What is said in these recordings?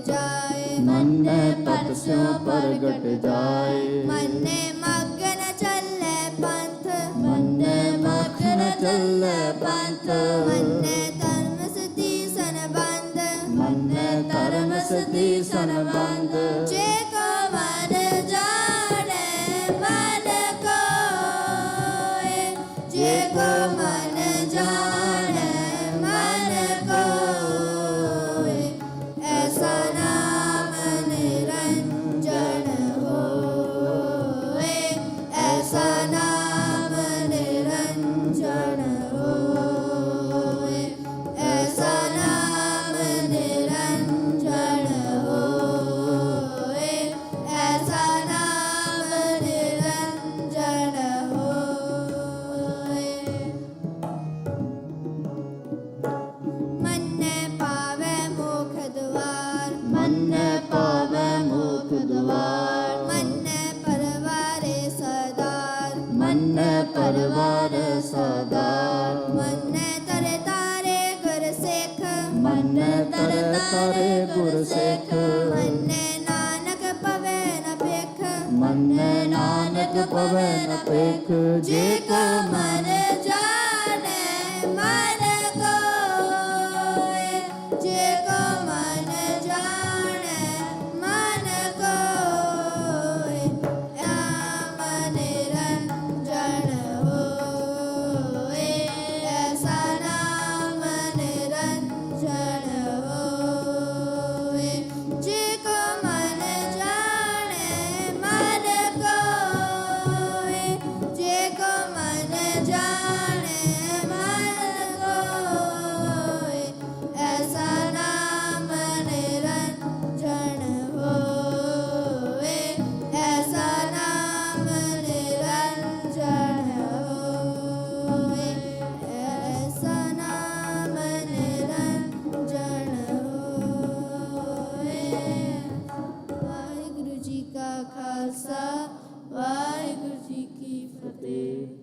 जाए, मन तत् स्यों प्रगट जाए। मन मगन चले पंथ, मन मगन चले पंथ, मन धर्म सती संबंध, मन धर्म सती संबंध। जे को मन जाने मन कोय, जे को मन जाने मन कोय, ऐसा नाम निरंजन होए, ऐसा नाम निरंजन होए, ऐसा नाम निरंजन होए, ऐसा नाम निरंजन होए। मन पावे मुख द्वार, मन पावे मुख द्वार, मन परवारे सदार, मन परवार सदार। मन तर तारे गुर सिख, मन तर तारे गुर सिख, मन नानक पवे न भिख, मन नानक पवे न पेख। जे को मन जाने मन कोय, जे को मन जाने मन कोय, नाम निरंजन होए, ऐसा नाम निरंजन होए। जे को मन जाने मन कोय, जे को मन जाने मन कोय, ऐसा नाम निरंजन होए, ऐसा नाम निरंजन होए, ऐसा नाम निरंजन होए। वाहिगुरु जी का खालसा, वाहिगुरु जी की फतेह।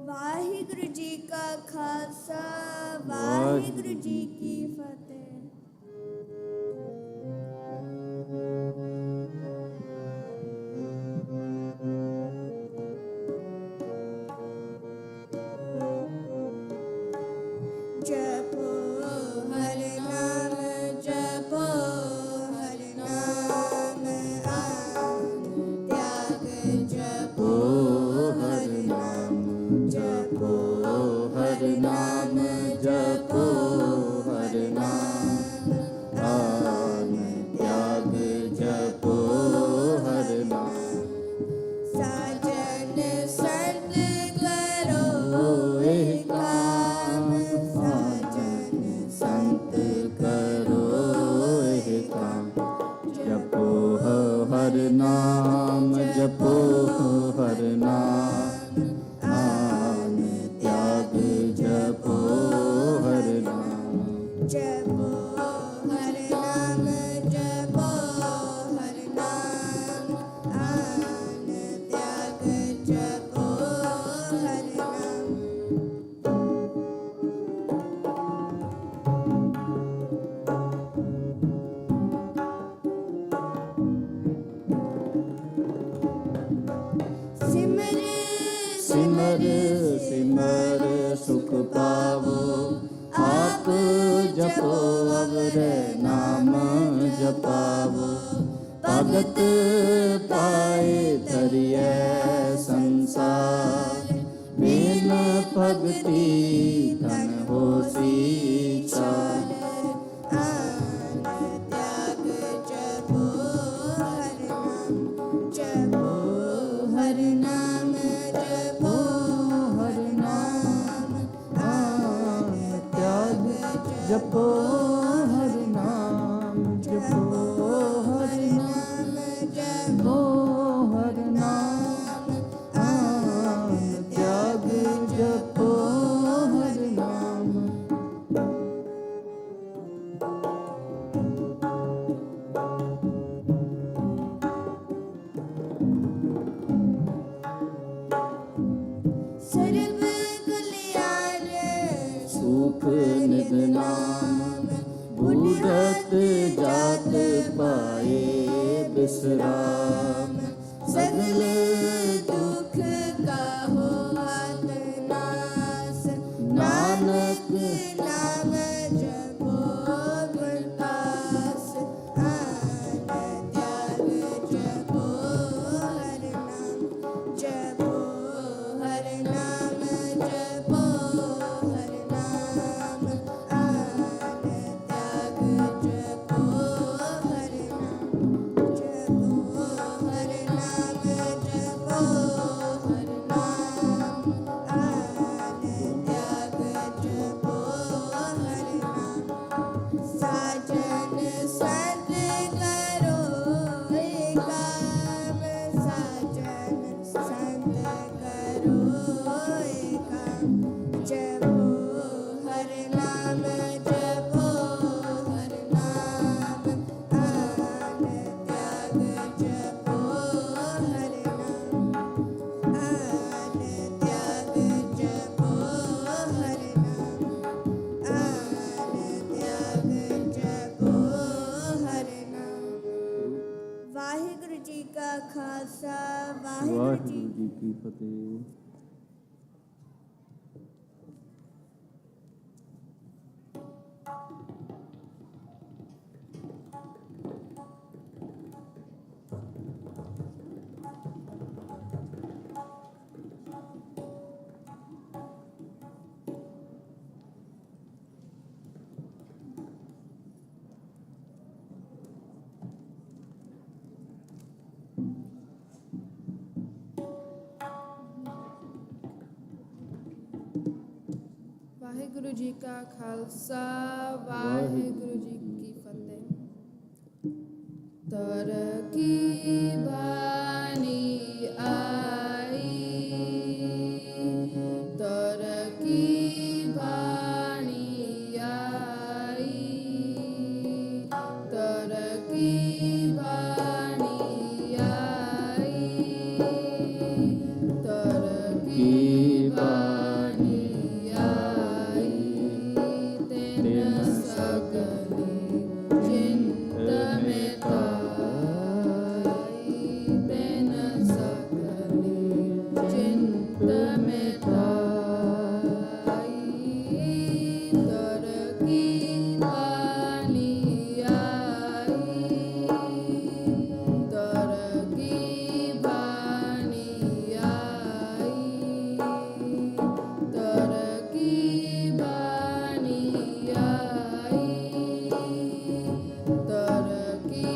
वाहिगुरु जी का खालसा, वाहिगुरु जी की फतेह। जपो हर नाम, जपो हर नाम, आन त्याग जपो हर नाम, जपो हर नाम, जपो हर नाम, आन त्याग जपो हर नाम। साजन संत करो एक काम, साजन संत करो एक काम। जपो हर नाम, जपो हर नाम, आन त्याग जपो हर नाम। जपो हर नाम, जपो हर नाम, आन त्याग जपो हर नाम। सिमर सिमर सिमर सुख पावो, आप जपो अवर नाम जपावो। भगत पाए धरिए संसार, बिन भगति धन होसी चार। आन त्याग जपो हर नाम, जपो हर नाम, जपो हर नाम, आन त्याग जपो हर विश्राम। सगल दुख का हो हाथ नास। नानक नाम जपो गुरदास। आन त्याग जपो हर नाम। जपो हर नाम जपो हर नाम। आन त्याग जपो हर नाम। जपो हर नाम जपो हर नाम। आन त्याग जपो हर नाम। साजन संत करो काम। साजन संत करो काम। जपो हर नाम जपो हर नाम। आन त्याग जपो हर नाम। आन त्याग जपो हर नाम। आन त्याग जपो हर नाम। वाहिगुरु जी का खालसा वाहिगुरु जी वाहिगुरु जी की फतेह। वाहिगुरु जी का खालसा वाहिगुरु जी की फतेह। तर की बानी आई। तर की बानी आई। तर की बानी आई। तर की बानी आई। तिन सगली चिंत मिटाई। तिन सगली चिंत मिटाई। तर की बानी आई। तर की बानी आई। तर की बानी आई। तर की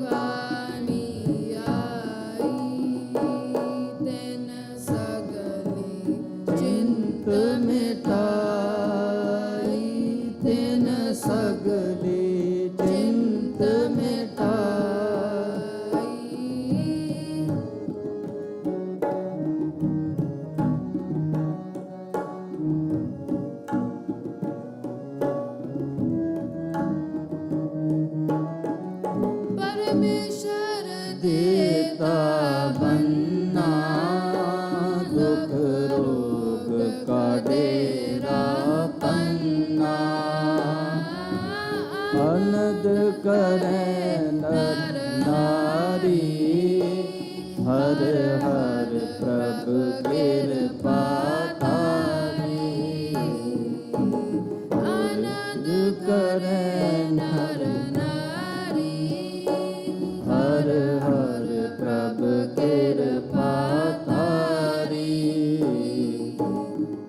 बानी आई। तिन सगली चिंत मिटाई। तिन सगली चिंत मिटाई। परमेश्वर देता बनना दुख रोग का डेरा पन्ना। अनद करे नर नारी हर हर प्रभु कृपा तारी। आनंद करे नर नारी हर हर प्रभु कृपा तारी।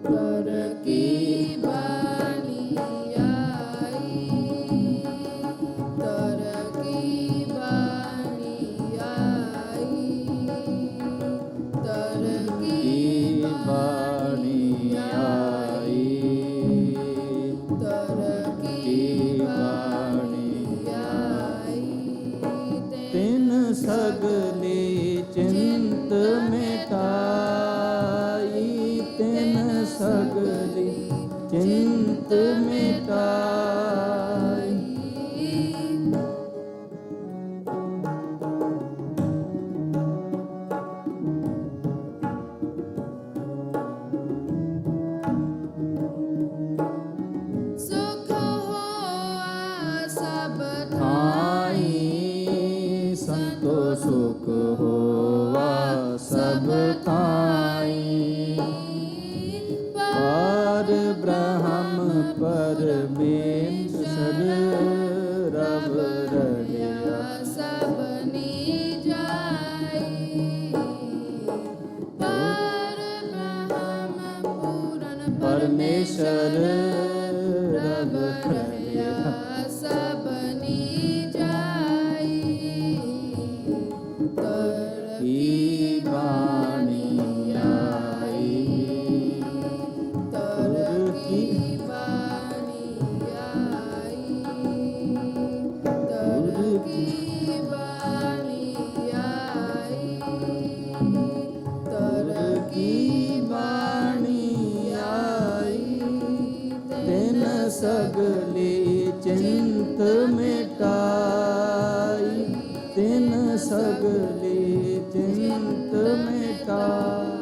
तर की बानी आई। तर की बानी आई। तर की बाणी आई। तर की बानी आई। तिन सगली चिंत मिटाई। तिन सगली चिंत मिटाई। सुख हो सब ठाई संतोष सुख होवा सब थाई। पर ब्रह्म परमेश्वर रब रहिया सबनी जाई। पर ब्रह्म पूरन परमेश्वर रब रहिया सबनी जाई। की बाणी आई। तर की बानी आई। तर की बानी आई। तर की बाणी आई। तिन सगली चिंत मिटाई। तिन सगली चिंत मिटाई।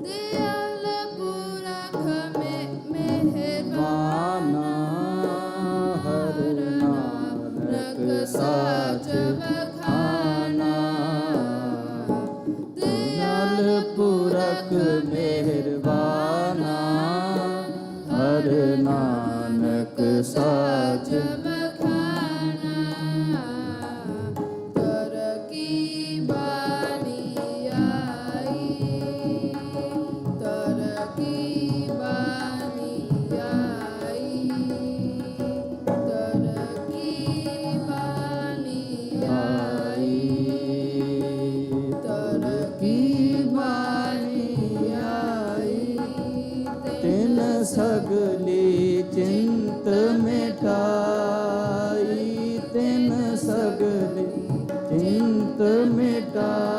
दयाल पुरख मेहरबान हर नानक साच बखाना। दयाल पुरख मेहरबाना हर नानक साच बखाना। तर की बानी आई। तर की बानी आई। तर की बानी आई। तर की बाणी आई। तिन सगली चिंत मिटाई। तिन सगली चिंत मिटाई।